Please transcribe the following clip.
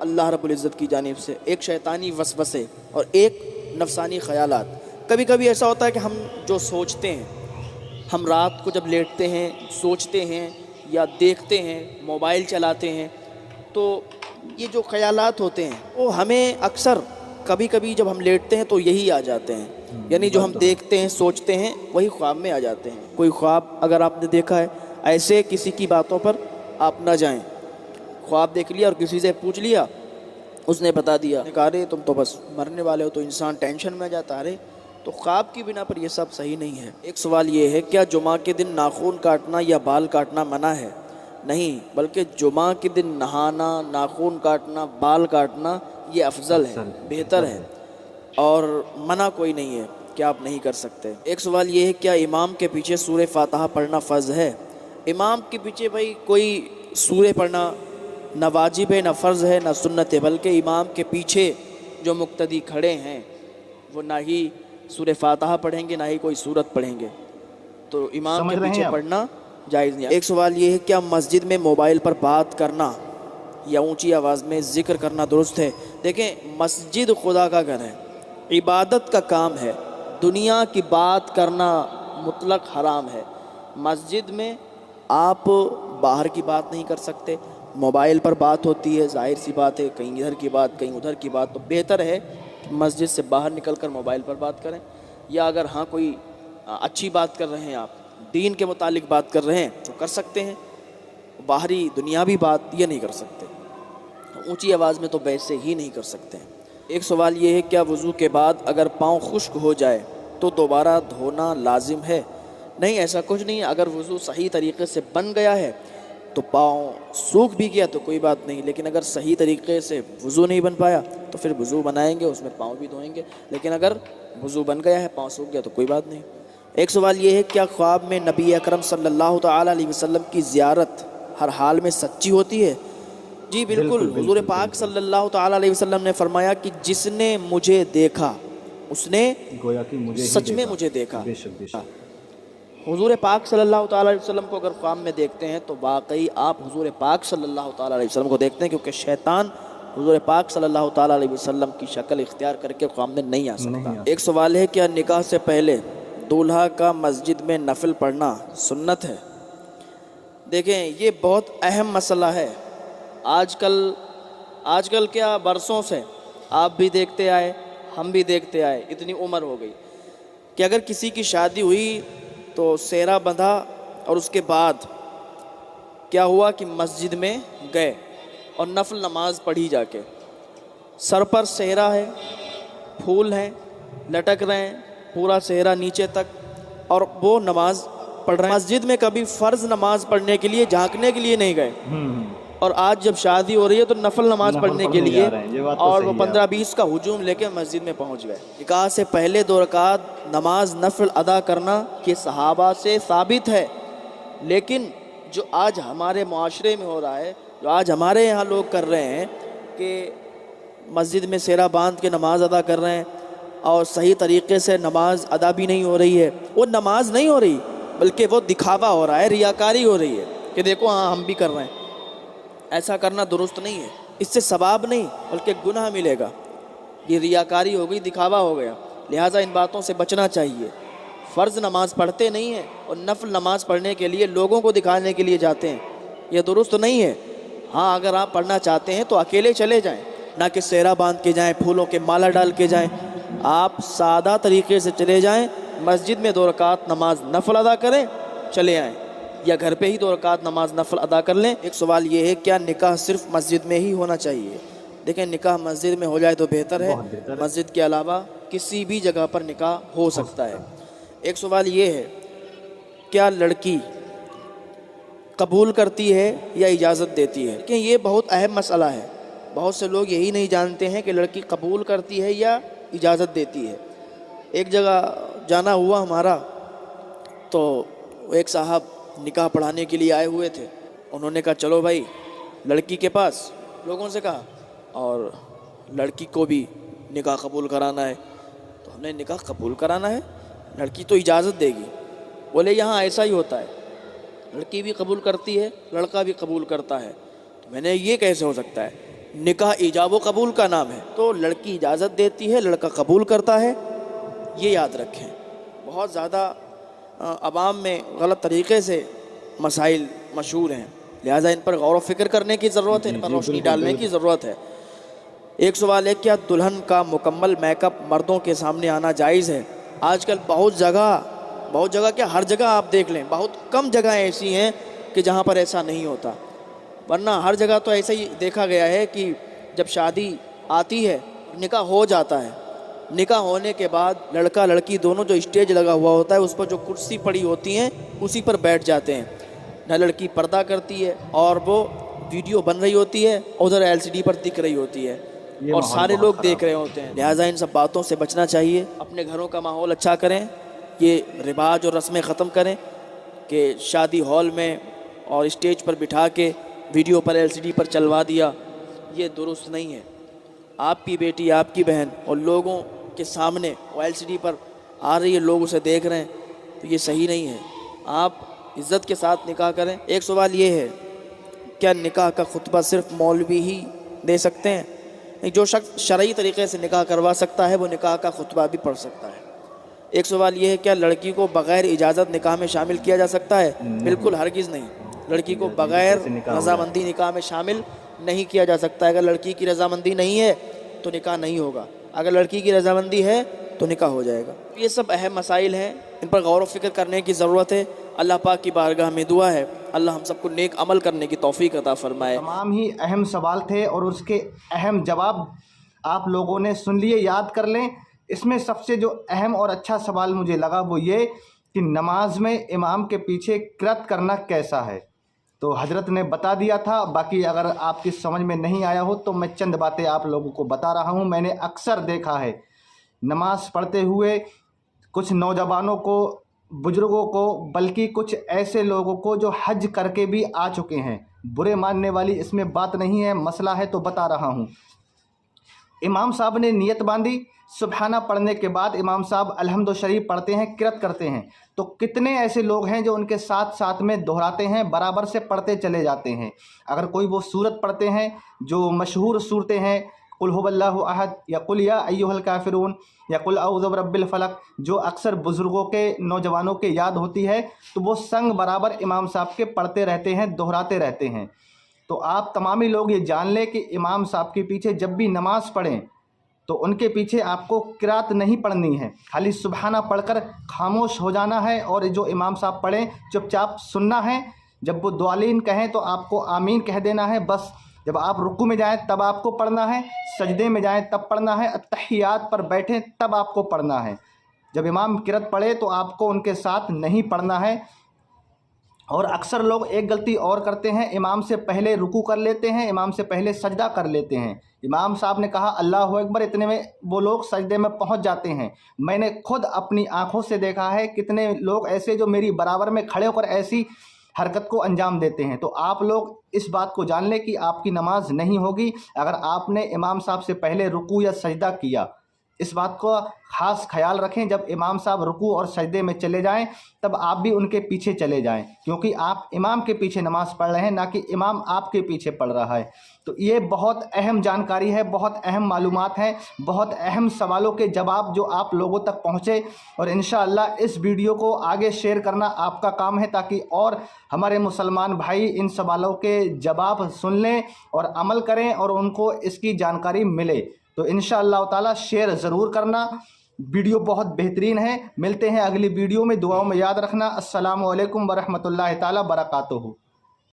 اللہ رب العزت کی جانب سے، ایک شیطانی وسوسے اور ایک نفسانی خیالات۔ کبھی کبھی ایسا ہوتا ہے کہ ہم جو سوچتے ہیں، ہم رات کو جب لیٹتے ہیں سوچتے ہیں یا دیکھتے ہیں، موبائل چلاتے ہیں، تو یہ جو خیالات ہوتے ہیں وہ ہمیں اکثر کبھی کبھی جب ہم لیٹتے ہیں تو یہی آ جاتے ہیں، یعنی جو ہم دیکھتے ہیں سوچتے ہیں وہی خواب میں آ جاتے ہیں۔ کوئی خواب اگر آپ نے دیکھا ہے، ایسے کسی کی باتوں پر آپ نہ جائیں۔ خواب دیکھ لیا اور کسی سے پوچھ لیا، اس نے بتا دیا، کہا ارے تم تو بس مرنے والے ہو، تو انسان ٹینشن میں جاتا، ارے تو خواب کی بنا پر یہ سب صحیح نہیں ہے۔ ایک سوال یہ ہے، کیا جمعہ کے دن ناخن کاٹنا یا بال کاٹنا منع ہے؟ نہیں، بلکہ جمعہ کے دن نہانا، ناخن کاٹنا، بال کاٹنا یہ افضل ہے، بہتر ہے، اور منع کوئی نہیں ہے کہ آپ نہیں کر سکتے۔ ایک سوال یہ ہے، کیا امام کے پیچھے سورہ فاتحہ پڑھنا فرض ہے؟ امام کے پیچھے بھائی کوئی سورہ پڑھنا نہ واجب ہے، نہ فرض ہے، نہ سنت ہے، بلکہ امام کے پیچھے جو مقتدی کھڑے ہیں وہ نہ ہی سورہ فاتحہ پڑھیں گے نہ ہی کوئی سورت پڑھیں گے، تو امام کے پیچھے پڑھنا جائز نہیں ہے۔ ایک سوال یہ ہے، کیا مسجد میں موبائل پر بات کرنا یا اونچی آواز میں ذکر کرنا درست ہے؟ دیکھیں، مسجد خدا کا گھر ہے، عبادت کا کام ہے، دنیا کی بات کرنا مطلق حرام ہے۔ مسجد میں آپ باہر کی بات نہیں کر سکتے، موبائل پر بات ہوتی ہے، ظاہر سی بات ہے، کہیں ادھر کی بات کہیں ادھر کی بات، تو بہتر ہے کہ مسجد سے باہر نکل کر موبائل پر بات کریں، یا اگر ہاں کوئی اچھی بات کر رہے ہیں، آپ دین کے متعلق بات کر رہے ہیں تو کر سکتے ہیں، باہری دنیاوی بات یہ نہیں کر سکتے، اونچی آواز میں تو ویسے ہی نہیں کر سکتے ہیں۔ ایک سوال یہ ہے، کیا وضو کے بعد اگر پاؤں خشک ہو جائے تو دوبارہ دھونا لازم ہے؟ نہیں، ایسا کچھ نہیں ہے، اگر وضو صحیح طریقے سے بن گیا ہے تو پاؤں سوکھ بھی گیا تو کوئی بات نہیں، لیکن اگر صحیح طریقے سے وضو نہیں بن پایا تو پھر وضو بنائیں گے، اس میں پاؤں بھی دھوئیں گے، لیکن اگر وضو بن گیا ہے، پاؤں سوکھ گیا تو کوئی بات نہیں۔ ایک سوال یہ ہے، کیا خواب میں نبی اکرم صلی اللہ تعالیٰ علیہ وسلم کی زیارت ہر حال میں سچی ہوتی ہے؟ جی بالکل، حضور پاک صلی اللہ تعالیٰ علیہ وسلم نے فرمایا کہ جس نے مجھے دیکھا اس نے گویا کہ مجھے سچ میں مجھے دیکھا۔ بے شک بے شک۔ حضور پاک صلی اللہ تعالیٰ علیہ وسلم کو اگر خواب میں دیکھتے ہیں تو واقعی آپ حضور پاک صلی اللہ تعالیٰ علیہ وسلم کو دیکھتے ہیں، کیونکہ شیطان حضور پاک صلی اللہ تعالیٰ علیہ وسلم کی شکل اختیار کر کے خواب میں نہیں آ سکتا۔ ایک سوال ہے، کیا نکاح سے پہلے دولہا کا مسجد میں نفل پڑھنا سنت ہے؟ دیکھیں، یہ بہت اہم مسئلہ ہے۔ آج کل کیا برسوں سے آپ بھی دیکھتے آئے، ہم بھی دیکھتے آئے، اتنی عمر ہو گئی کہ اگر کسی کی شادی ہوئی تو سہرا بندھا اور اس کے بعد کیا ہوا کہ مسجد میں گئے اور نفل نماز پڑھی جا کے، سر پر سہرا ہے، پھول ہیں، لٹک رہے ہیں، پورا سہرا نیچے تک، اور وہ نماز پڑھ رہے ہیں۔ مسجد میں کبھی فرض نماز پڑھنے کے لیے جھانکنے کے لیے نہیں گئے، اور آج جب شادی ہو رہی ہے تو نفل نماز پڑھنے کے لیے اور وہ 15-20 کا ہجوم لے کے مسجد میں پہنچ گئے۔ نکاح سے پہلے 2 رکعت نماز نفل ادا کرنا یہ صحابہ سے ثابت ہے، لیکن جو آج ہمارے معاشرے میں ہو رہا ہے، جو آج ہمارے یہاں لوگ کر رہے ہیں کہ مسجد میں سہرا باندھ کے نماز ادا کر رہے ہیں اور صحیح طریقے سے نماز ادا بھی نہیں ہو رہی ہے، وہ نماز نہیں ہو رہی بلکہ وہ دکھاوا ہو رہا ہے، ریاکاری ہو رہی ہے کہ دیکھو ہاں ہم بھی کر رہے ہیں۔ ایسا کرنا درست نہیں ہے، اس سے ثواب نہیں بلکہ گناہ ملے گا، یہ ریاکاری ہو گئی، دکھاوا ہو گیا، لہٰذا ان باتوں سے بچنا چاہیے۔ فرض نماز پڑھتے نہیں ہیں اور نفل نماز پڑھنے کے لیے لوگوں کو دکھانے کے لیے جاتے ہیں، یہ درست نہیں ہے۔ ہاں اگر آپ پڑھنا چاہتے ہیں تو اکیلے چلے جائیں، نہ کہ سہرا باندھ کے جائیں، پھولوں کے مالا ڈال کے جائیں، آپ سادہ طریقے سے چلے جائیں، مسجد میں 2 رکعت نماز نفل ادا کریں، چلے آئیں، یا گھر پہ ہی 2 رکعت نماز نفل ادا کر لیں۔ ایک سوال یہ ہے، کیا نکاح صرف مسجد میں ہی ہونا چاہیے؟ دیکھیں، نکاح مسجد میں ہو جائے تو بہتر ہے، مسجد کے علاوہ کسی بھی جگہ پر نکاح ہو سکتا ہے۔ ایک سوال یہ ہے، کیا لڑکی قبول کرتی ہے یا اجازت دیتی ہے؟ کہ یہ بہت اہم مسئلہ ہے، بہت سے لوگ یہی نہیں جانتے ہیں کہ لڑکی قبول کرتی ہے یا اجازت دیتی ہے۔ ایک جگہ جانا ہوا ہمارا، تو ایک صاحب نکاح پڑھانے کے لیے آئے ہوئے تھے، انہوں نے کہا چلو بھائی لڑکی کے پاس، لوگوں سے کہا، اور لڑکی کو بھی نکاح قبول کرانا ہے۔ تو ہم نے نکاح قبول کرانا ہے، لڑکی تو اجازت دے گی؟ بولے یہاں ایسا ہی ہوتا ہے، لڑکی بھی قبول کرتی ہے، لڑکا بھی قبول کرتا ہے۔ تو میں نے یہ کیسے ہو سکتا ہے؟ نکاح ایجاب و قبول کا نام ہے، تو لڑکی اجازت دیتی ہے، لڑکا قبول کرتا ہے، یہ یاد رکھیں۔ بہت زیادہ عوام میں غلط طریقے سے مسائل مشہور ہیں، لہٰذا ان پر غور و فکر کرنے کی ضرورت ہے، ان پر روشنی ڈالنے کی ضرورت ہے۔ ایک سوال ہے، کیا دلہن کا مکمل میک اپ مردوں کے سامنے آنا جائز ہے؟ آج کل بہت جگہ کیا ہر جگہ آپ دیکھ لیں، بہت کم جگہیں ایسی ہیں کہ جہاں پر ایسا نہیں ہوتا، ورنہ ہر جگہ تو ایسا ہی دیکھا گیا ہے کہ جب شادی آتی ہے، نکاح ہو جاتا ہے، نکاح ہونے کے بعد لڑکا لڑکی دونوں جو اسٹیج لگا ہوا ہوتا ہے اس پر جو کرسی پڑی ہوتی ہیں اسی پر بیٹھ جاتے ہیں، نہ لڑکی پردہ کرتی ہے اور وہ ویڈیو بن رہی ہوتی ہے، ادھر LCD پر دکھ رہی ہوتی ہے اور سارے لوگ دیکھ رہے ہوتے ہیں۔ لہٰذا ان سب باتوں سے بچنا چاہیے، اپنے گھروں کا ماحول اچھا کریں، یہ رواج اور رسمیں ختم کریں کہ شادی ہال میں اور اسٹیج پر بٹھا کے ویڈیو پر LCD پر چلوا دیا، یہ درست نہیں ہے۔ آپ کی بیٹی، آپ کی بہن اور لوگوں کے سامنے وہ LCD پر آ رہی ہے، لوگ اسے دیکھ رہے ہیں، تو یہ صحیح نہیں ہے۔ آپ عزت کے ساتھ نکاح کریں۔ ایک سوال یہ ہے، کیا نکاح کا خطبہ صرف مولوی ہی دے سکتے ہیں؟ نہیں، جو شخص شرعی طریقے سے نکاح کروا سکتا ہے وہ نکاح کا خطبہ بھی پڑھ سکتا ہے۔ ایک سوال یہ ہے، کیا لڑکی کو بغیر اجازت نکاح میں شامل کیا جا سکتا ہے؟ بالکل ہرگز نہیں، لڑکی کو بغیر رضامندی نکاح میں شامل نہیں کیا جا سکتا ہے۔ اگر لڑکی کی رضامندی نہیں ہے تو نکاح نہیں ہوگا، اگر لڑکی کی رضامندی ہے تو نکاح ہو جائے گا۔ یہ سب اہم مسائل ہیں، ان پر غور و فکر کرنے کی ضرورت ہے۔ اللہ پاک کی بارگاہ میں دعا ہے اللہ ہم سب کو نیک عمل کرنے کی توفیق عطا فرمائے۔ تمام ہی اہم سوال تھے اور اس کے اہم جواب آپ لوگوں نے سن لیے، یاد کر لیں۔ اس میں سب سے جو اہم اور اچھا سوال مجھے لگا وہ یہ کہ نماز میں امام کے پیچھے قرأت کرنا کیسا ہے، تو حضرت نے بتا دیا تھا۔ باقی اگر آپ کی سمجھ میں نہیں آیا ہو تو میں چند باتیں آپ لوگوں کو بتا رہا ہوں۔ میں نے اکثر دیکھا ہے نماز پڑھتے ہوئے کچھ نوجوانوں کو، بزرگوں کو، بلکہ کچھ ایسے لوگوں کو جو حج کر کے بھی آ چکے ہیں، برے ماننے والی اس میں بات نہیں ہے، مسئلہ ہے تو بتا رہا ہوں۔ امام صاحب نے نیت باندھی، سبحانہ پڑھنے کے بعد امام صاحب الحمد شریف پڑھتے ہیں، قرأت کرتے ہیں، تو کتنے ایسے لوگ ہیں جو ان کے ساتھ ساتھ میں دہراتے ہیں، برابر سے پڑھتے چلے جاتے ہیں۔ اگر کوئی وہ سورت پڑھتے ہیں جو مشہور صورتیں ہیں، قل هو اللہ احد یا قل یا ایھا الکافرون یا قل اعوذ برب الفلق، جو اکثر بزرگوں کے، نوجوانوں کے یاد ہوتی ہے، تو وہ سنگ برابر امام صاحب کے پڑھتے رہتے ہیں، دہراتے رہتے ہیں۔ تو آپ تمامی لوگ یہ جان لیں کہ امام صاحب کے پیچھے جب بھی نماز پڑھیں تو ان کے پیچھے آپ کو قرأت نہیں پڑھنی ہے، خالی سبحانہ پڑھ کر خاموش ہو جانا ہے اور جو امام صاحب پڑھیں چپ چاپ سننا ہے۔ جب وہ دعالین کہیں تو آپ کو آمین کہہ دینا ہے، بس۔ جب آپ رکوع میں جائیں تب آپ کو پڑھنا ہے، سجدے میں جائیں تب پڑھنا ہے، اتحیات پر بیٹھیں تب آپ کو پڑھنا ہے۔ جب امام قرأت پڑھے تو آپ کو ان کے ساتھ نہیں پڑھنا ہے۔ اور اکثر لوگ ایک غلطی اور کرتے ہیں، امام سے پہلے رکوع کر لیتے ہیں، امام سے پہلے سجدہ کر لیتے ہیں۔ امام صاحب نے کہا اللہ اکبر، اتنے میں وہ لوگ سجدے میں پہنچ جاتے ہیں۔ میں نے خود اپنی آنکھوں سے دیکھا ہے کتنے لوگ ایسے جو میری برابر میں کھڑے ہو کر ایسی حرکت کو انجام دیتے ہیں۔ تو آپ لوگ اس بات کو جان لیں کہ آپ کی نماز نہیں ہوگی اگر آپ نے امام صاحب سے پہلے رکوع یا سجدہ کیا۔ اس بات کو خاص خیال رکھیں، جب امام صاحب رکوع اور سجدے میں چلے جائیں تب آپ بھی ان کے پیچھے چلے جائیں، کیونکہ آپ امام کے پیچھے نماز پڑھ رہے ہیں، نہ کہ امام آپ کے پیچھے پڑھ رہا ہے۔ تو یہ بہت اہم جانکاری ہے، بہت اہم معلومات ہیں، بہت اہم سوالوں کے جواب جو آپ لوگوں تک پہنچے، اور انشاءاللہ اس ویڈیو کو آگے شیئر کرنا آپ کا کام ہے تاکہ اور ہمارے مسلمان بھائی ان سوالوں کے جواب سن لیں اور عمل کریں اور ان کو اس کی جانکاری ملے۔ تو انشاءاللہ تعالی شیئر ضرور کرنا، ویڈیو بہت بہترین ہے۔ ملتے ہیں اگلی ویڈیو میں، دعاؤں میں یاد رکھنا۔ السلام علیکم ورحمۃ اللہ تعالی وبرکاتہ۔